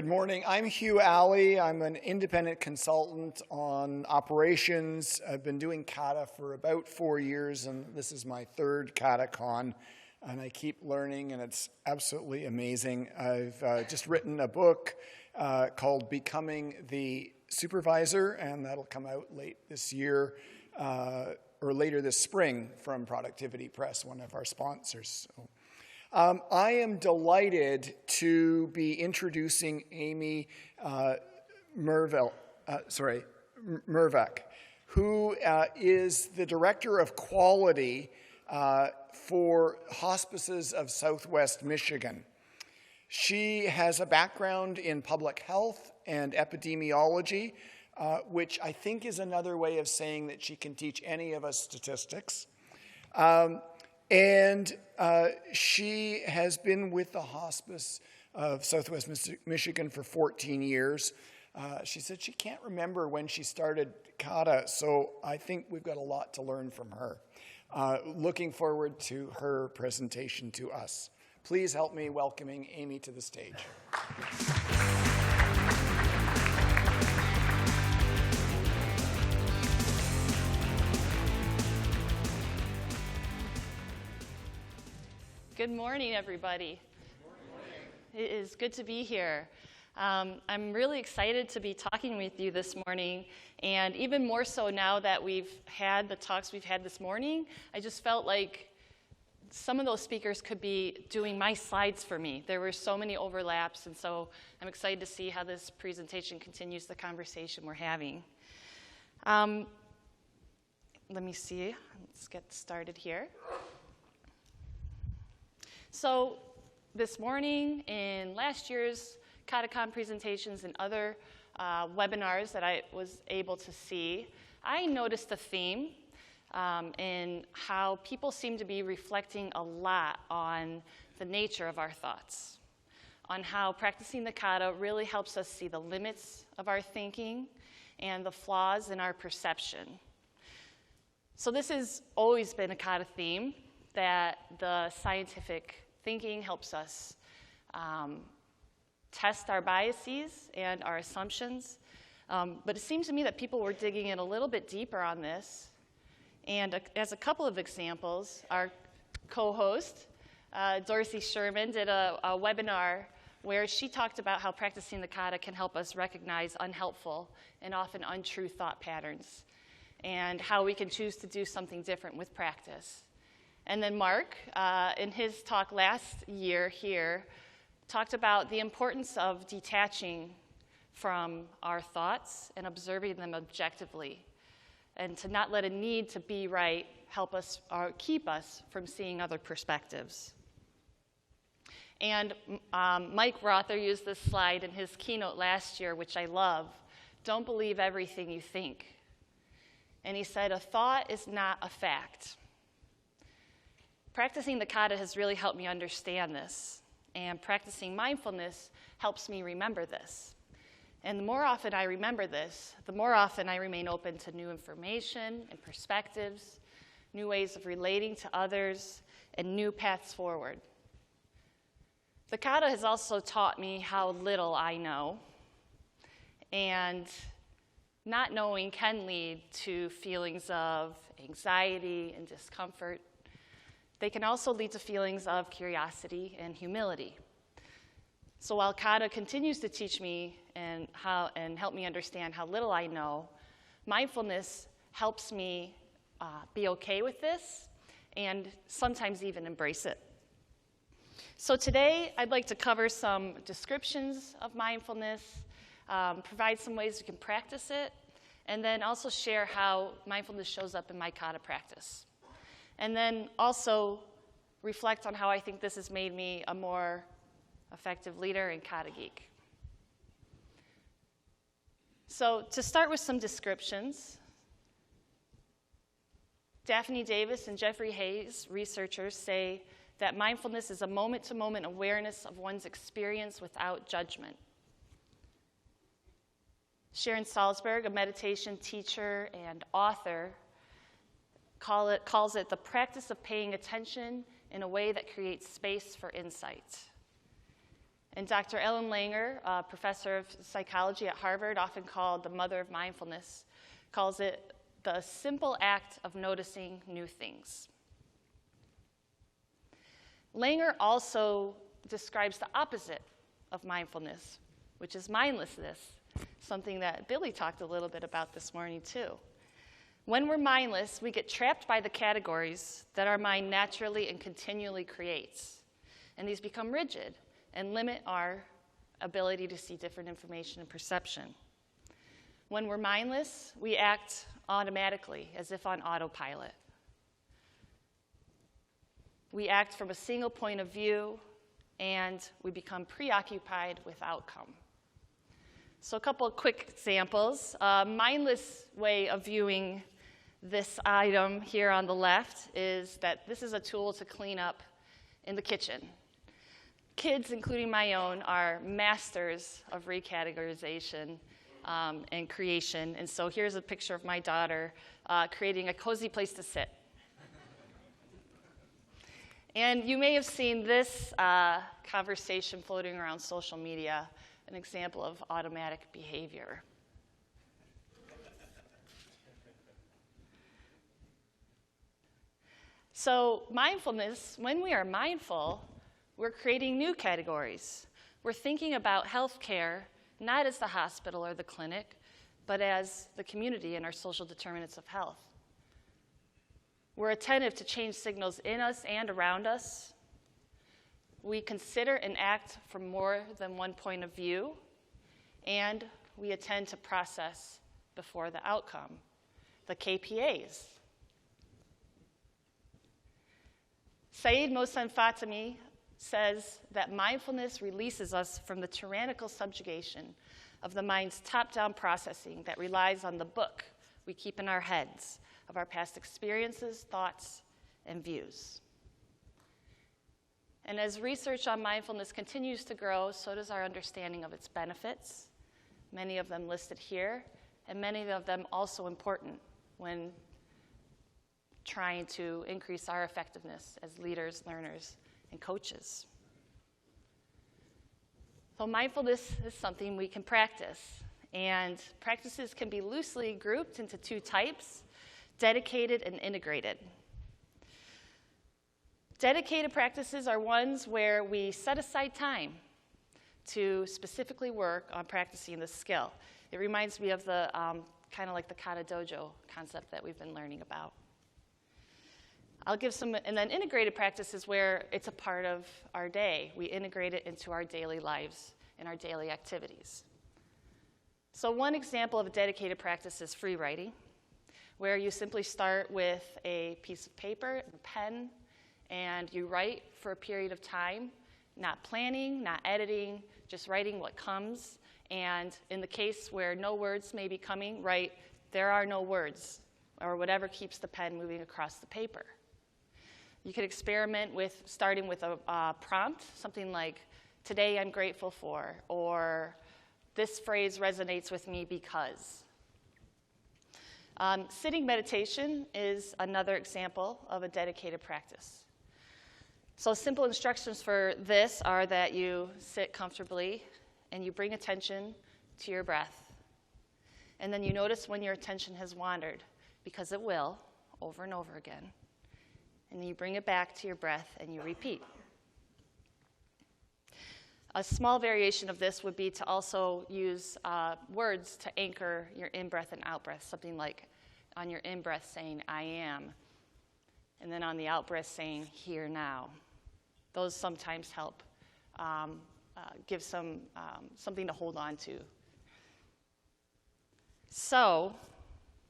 Good morning. I'm Hugh Alley. I'm an independent consultant on operations. I've been doing Kata for about 4 years, and this is my third KataCon, and I keep learning, and it's absolutely amazing. I've just written a book called Becoming the Supervisor, and that'll come out late this year or later this spring from Productivity Press, one of our sponsors. I am delighted to be introducing Amy Mervak, who is the Director of Quality for Hospices of Southwest Michigan. She has a background in public health and epidemiology, which I think is another way of saying that she can teach any of us statistics. And she has been with the Hospice of Southwest Michigan for 14 years. She said she can't remember when she started Kata, so I think we've got a lot to learn from her. Looking forward to her presentation to us. Please help me welcoming Amy to the stage. Good morning, everybody. Good morning. It is good to be here. I'm really excited to be talking with you this morning, and even more so now that we've had the talks we've had this morning. I just felt like some of those speakers could be doing my slides for me. There were so many overlaps, and so I'm excited to see how this presentation continues the conversation we're having. Let me see. Let's get started here. So this morning, in last year's KataCon presentations and other webinars that I was able to see, I noticed a theme in how people seem to be reflecting a lot on the nature of our thoughts, on how practicing the Kata really helps us see the limits of our thinking and the flaws in our perception. So this has always been a Kata theme, that the scientific thinking helps us test our biases and our assumptions. But it seems to me that people were digging in a little bit deeper on this. And as a couple of examples, our co-host, Dorsey Sherman, did a webinar where she talked about how practicing the Kata can help us recognize unhelpful and often untrue thought patterns, and how we can choose to do something different with practice. And then Mark, in his talk last year here, talked about the importance of detaching from our thoughts and observing them objectively, and to not let a need to be right help us or keep us from seeing other perspectives. And Mike Rother used this slide in his keynote last year, which I love. Don't believe everything you think. And he said, a thought is not a fact. Practicing the Kata has really helped me understand this, and practicing mindfulness helps me remember this. And the more often I remember this, the more often I remain open to new information and perspectives, new ways of relating to others, and new paths forward. The Kata has also taught me how little I know, and not knowing can lead to feelings of anxiety and discomfort. They can also lead to feelings of curiosity and humility. So while Kata continues to teach me and help me understand how little I know, mindfulness helps me be okay with this and sometimes even embrace it. So today, I'd like to cover some descriptions of mindfulness, provide some ways we can practice it, and then also share how mindfulness shows up in my Kata practice. And then also reflect on how I think this has made me a more effective leader and Kata geek. So to start with some descriptions, Daphne Davis and Jeffrey Hayes, researchers, say that mindfulness is a moment-to-moment awareness of one's experience without judgment. Sharon Salzberg, a meditation teacher and author, calls it the practice of paying attention in a way that creates space for insight. And Dr. Ellen Langer, a professor of psychology at Harvard, often called the mother of mindfulness, calls it the simple act of noticing new things. Langer also describes the opposite of mindfulness, which is mindlessness, something that Billy talked a little bit about this morning too. When we're mindless, we get trapped by the categories that our mind naturally and continually creates, and these become rigid and limit our ability to see different information and perception. When we're mindless, we act automatically, as if on autopilot. We act from a single point of view, and we become preoccupied with outcome. So a couple of quick examples. A mindless way of viewing this item here on the left is that this is a tool to clean up in the kitchen. Kids, including my own, are masters of recategorization and creation. And so here's a picture of my daughter creating a cozy place to sit. And you may have seen this conversation floating around social media, an example of automatic behavior. So mindfulness, when we are mindful, we're creating new categories. We're thinking about healthcare not as the hospital or the clinic, but as the community and our social determinants of health. We're attentive to change signals in us and around us. We consider and act from more than one point of view, and we attend to process before the outcome, the KPAs. Saeed Mohsen Fatemi says that mindfulness releases us from the tyrannical subjugation of the mind's top-down processing that relies on the book we keep in our heads of our past experiences, thoughts, and views. And as research on mindfulness continues to grow, so does our understanding of its benefits, many of them listed here, and many of them also important when trying to increase our effectiveness as leaders, learners, and coaches. So mindfulness is something we can practice, and practices can be loosely grouped into two types: dedicated and integrated. Dedicated practices are ones where we set aside time to specifically work on practicing the skill. It reminds me of the kind of like the Kata Dojo concept that we've been learning about. I'll give some, and then integrated practice is where it's a part of our day. We integrate it into our daily lives and our daily activities. So one example of a dedicated practice is free writing, where you simply start with a piece of paper and a pen, and you write for a period of time, not planning, not editing, just writing what comes. And in the case where no words may be coming, write, "There are no words," or whatever keeps the pen moving across the paper. You could experiment with starting with a prompt, something like, "Today I'm grateful for," or "This phrase resonates with me because." Sitting meditation is another example of a dedicated practice. So simple instructions for this are that you sit comfortably and you bring attention to your breath. And then you notice when your attention has wandered, because it will, over and over again. And then you bring it back to your breath and you repeat. A small variation of this would be to also use words to anchor your in-breath and out-breath, something like on your in-breath saying, "I am," and then on the out-breath saying, "Here now." Those sometimes help give something to hold on to. So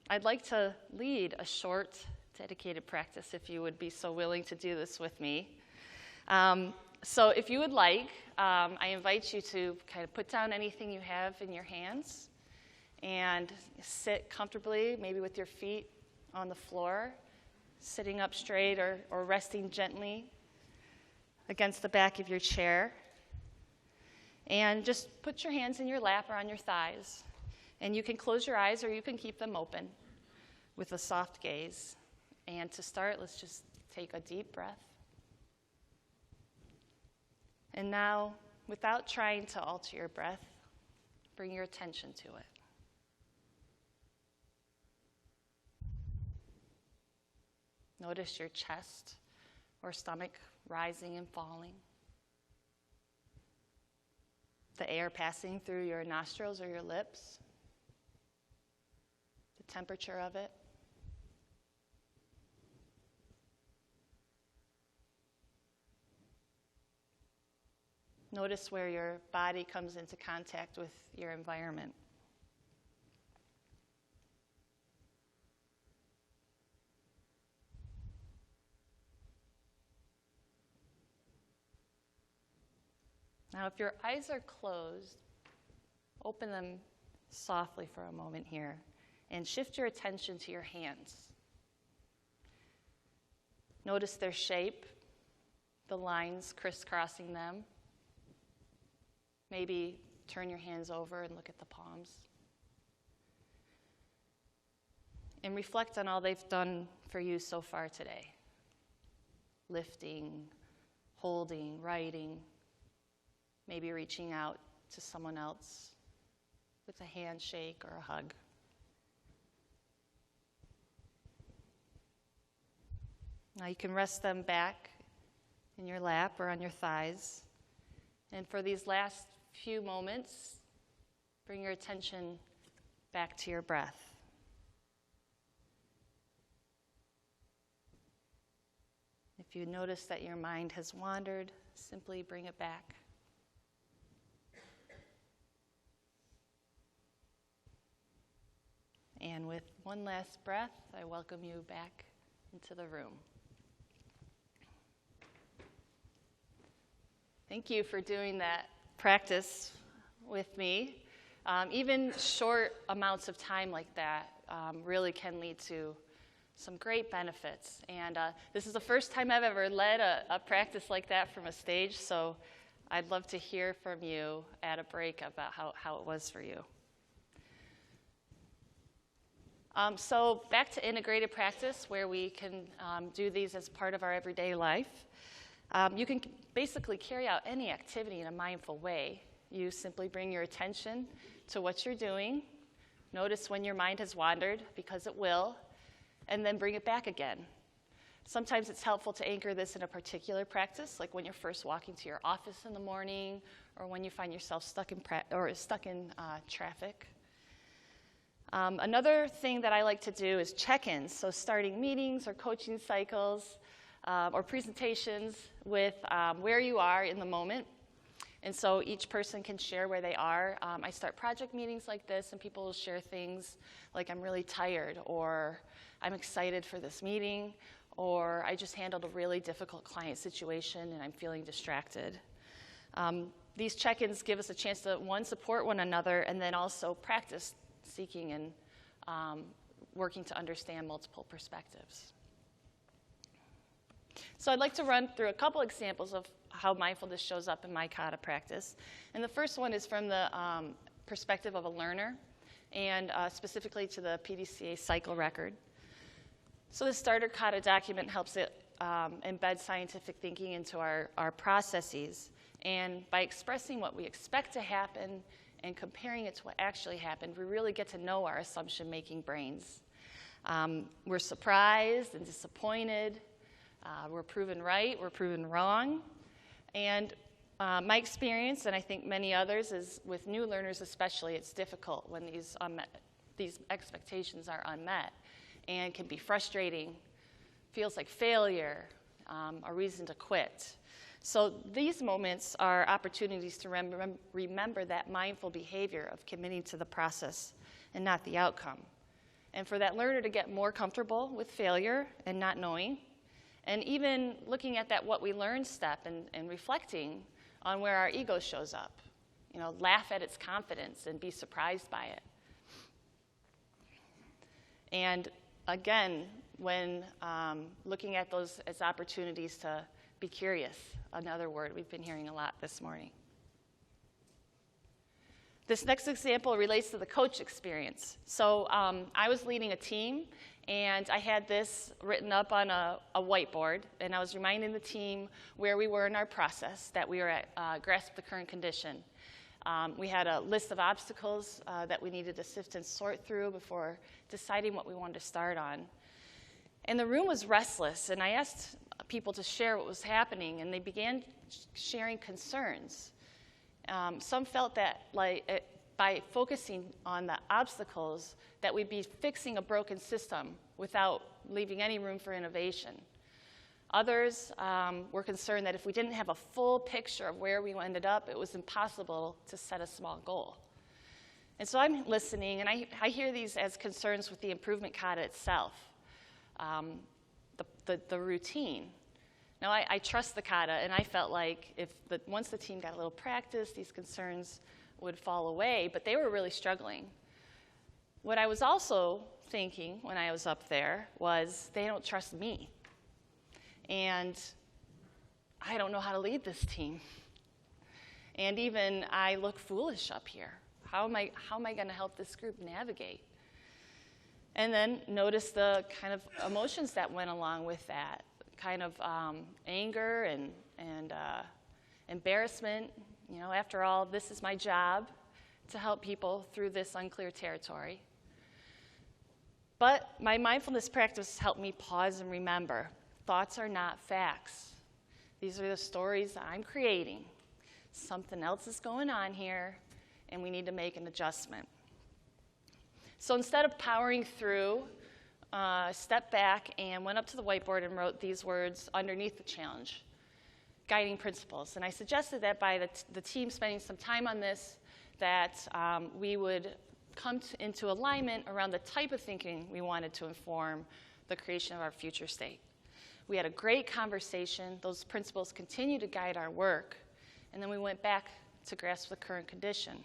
I'd like to lead a short, dedicated practice, if you would be so willing to do this with me. So if you would like, I invite you to kind of put down anything you have in your hands and sit comfortably, maybe with your feet on the floor, sitting up straight or resting gently against the back of your chair. And just put your hands in your lap or on your thighs. And you can close your eyes or you can keep them open with a soft gaze. And to start, let's just take a deep breath. And now Without trying to alter your breath, bring your attention to it. Notice your chest or stomach rising and falling. The air passing through your nostrils or your lips. The temperature of it. Notice where your body comes into contact with your environment. Now, if your eyes are closed, open them softly for a moment here and shift your attention to your hands. Notice their shape, the lines crisscrossing them. Maybe turn your hands over and look at the palms. And reflect on all they've done for you so far today. Lifting, holding, writing, maybe reaching out to someone else with a handshake or a hug. Now you can rest them back in your lap or on your thighs. And for these last few moments, bring your attention back to your breath. If you notice that your mind has wandered, simply bring it back. And with one last breath, I welcome you back into the room. Thank you for doing that practice with me. Even short amounts of time like that really can lead to some great benefits. And this is the first time I've ever led a practice like that from a stage, so I'd love to hear from you at a break about how it was for you. So back to integrated practice, where we can do these as part of our everyday life. You can basically carry out any activity in a mindful way. You simply bring your attention to what you're doing. Notice when your mind has wandered, because it will, and then bring it back again. Sometimes it's helpful to anchor this in a particular practice, like when you're first walking to your office in the morning, or when you find yourself stuck in traffic. Another thing that I like to do is check-ins, so starting meetings or coaching cycles or presentations with where you are in the moment. And so each person can share where they are. I start project meetings like this, and people will share things like, I'm really tired, or I'm excited for this meeting, or I just handled a really difficult client situation and I'm feeling distracted. These check-ins give us a chance to, one, support one another, and then also practice seeking and working to understand multiple perspectives. So I'd like to run through a couple examples of how mindfulness shows up in my Kata practice. And the first one is from the perspective of a learner, and specifically to the PDCA cycle record. So the starter Kata document helps it embed scientific thinking into our processes. And by expressing what we expect to happen and comparing it to what actually happened, we really get to know our assumption-making brains. We're surprised and disappointed. We're proven right, we're proven wrong. And my experience, and I think many others, is with new learners especially, it's difficult when these expectations are unmet, and can be frustrating, feels like failure, a reason to quit. So these moments are opportunities to remember that mindful behavior of committing to the process and not the outcome. And for that learner to get more comfortable with failure and not knowing, and even looking at that what we learned step and reflecting on where our ego shows up. Laugh at its confidence and be surprised by it. And again, when looking at those as opportunities to be curious, another word we've been hearing a lot this morning. This next example relates to the coach experience. So I was leading a team, and I had this written up on a whiteboard, and I was reminding the team where we were in our process, that we were at grasp the current condition. We had a list of obstacles that we needed to sift and sort through before deciding what we wanted to start on. And the room was restless, and I asked people to share what was happening, and they began sharing concerns. Some felt that by focusing on the obstacles, that we'd be fixing a broken system without leaving any room for innovation. Others were concerned that if we didn't have a full picture of where we ended up, it was impossible to set a small goal. And so I'm listening, and I hear these as concerns with the improvement kata itself, the routine. Now, I trust the kata, and I felt like once the team got a little practice, these concerns would fall away, but they were really struggling. What I was also thinking when I was up there was, they don't trust me. And I don't know how to lead this team. And even I look foolish up here. How am I going to help this group navigate? And then notice the kind of emotions that went along with that. Kind of anger and embarrassment. You know, after all, this is my job, to help people through this unclear territory. But my mindfulness practice helped me pause and remember, thoughts are not facts. These are the stories I'm creating. Something else is going on here, and we need to make an adjustment. So instead of powering through, stepped back and went up to the whiteboard and wrote these words underneath the challenge, guiding principles. And I suggested that by the team spending some time on this, that we would come into alignment around the type of thinking we wanted to inform the creation of our future state. We had a great conversation. Those principles continue to guide our work. And then we went back to grasp the current condition.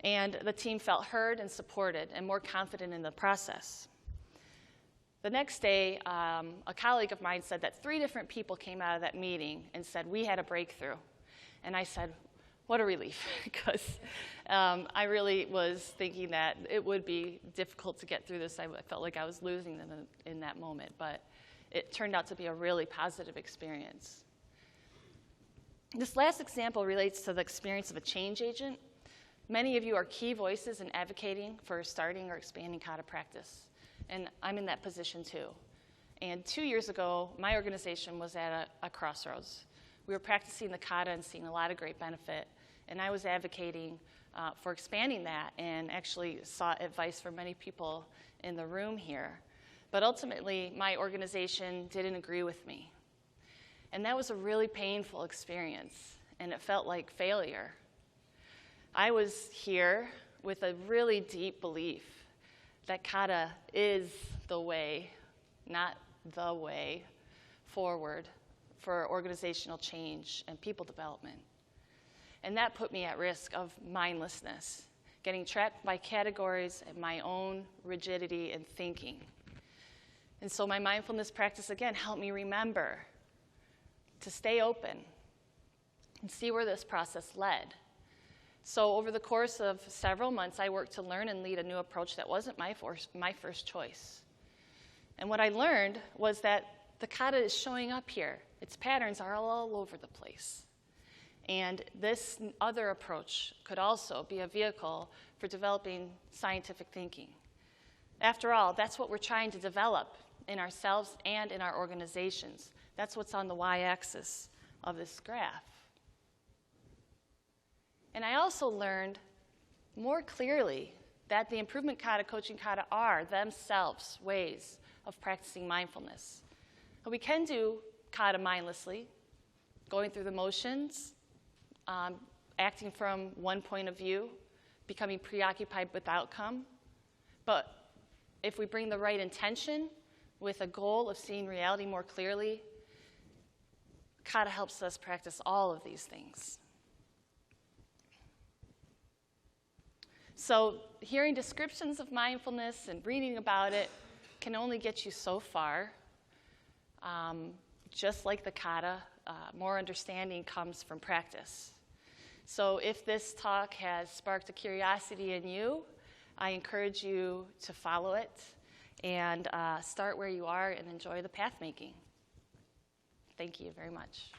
And the team felt heard and supported and more confident in the process. The next day, a colleague of mine said that 3 different people came out of that meeting and said, we had a breakthrough. And I said, what a relief, because I really was thinking that it would be difficult to get through this. I felt like I was losing them in that moment, but it turned out to be a really positive experience. This last example relates to the experience of a change agent. Many of you are key voices in advocating for starting or expanding kata practice, and I'm in that position too. And 2 years ago, my organization was at a crossroads. We were practicing the kata and seeing a lot of great benefit, and I was advocating for expanding that and actually sought advice from many people in the room here. But ultimately, my organization didn't agree with me. And that was a really painful experience, and it felt like failure. I was here with a really deep belief that kata is the way, not the way, forward for organizational change and people development. And that put me at risk of mindlessness, getting trapped by categories and my own rigidity and thinking. And so my mindfulness practice, again, helped me remember to stay open and see where this process led. So over the course of several months, I worked to learn and lead a new approach that wasn't my first choice. And what I learned was that the kata is showing up here. Its patterns are all over the place. And this other approach could also be a vehicle for developing scientific thinking. After all, that's what we're trying to develop in ourselves and in our organizations. That's what's on the y-axis of this graph. And I also learned more clearly that the improvement kata, coaching kata are themselves ways of practicing mindfulness. But we can do kata mindlessly, going through the motions, acting from one point of view, becoming preoccupied with outcome. But if we bring the right intention with a goal of seeing reality more clearly, kata helps us practice all of these things. So hearing descriptions of mindfulness and reading about it can only get you so far. Just like the kata, more understanding comes from practice. So if this talk has sparked a curiosity in you, I encourage you to follow it and start where you are and enjoy the path making. Thank you very much.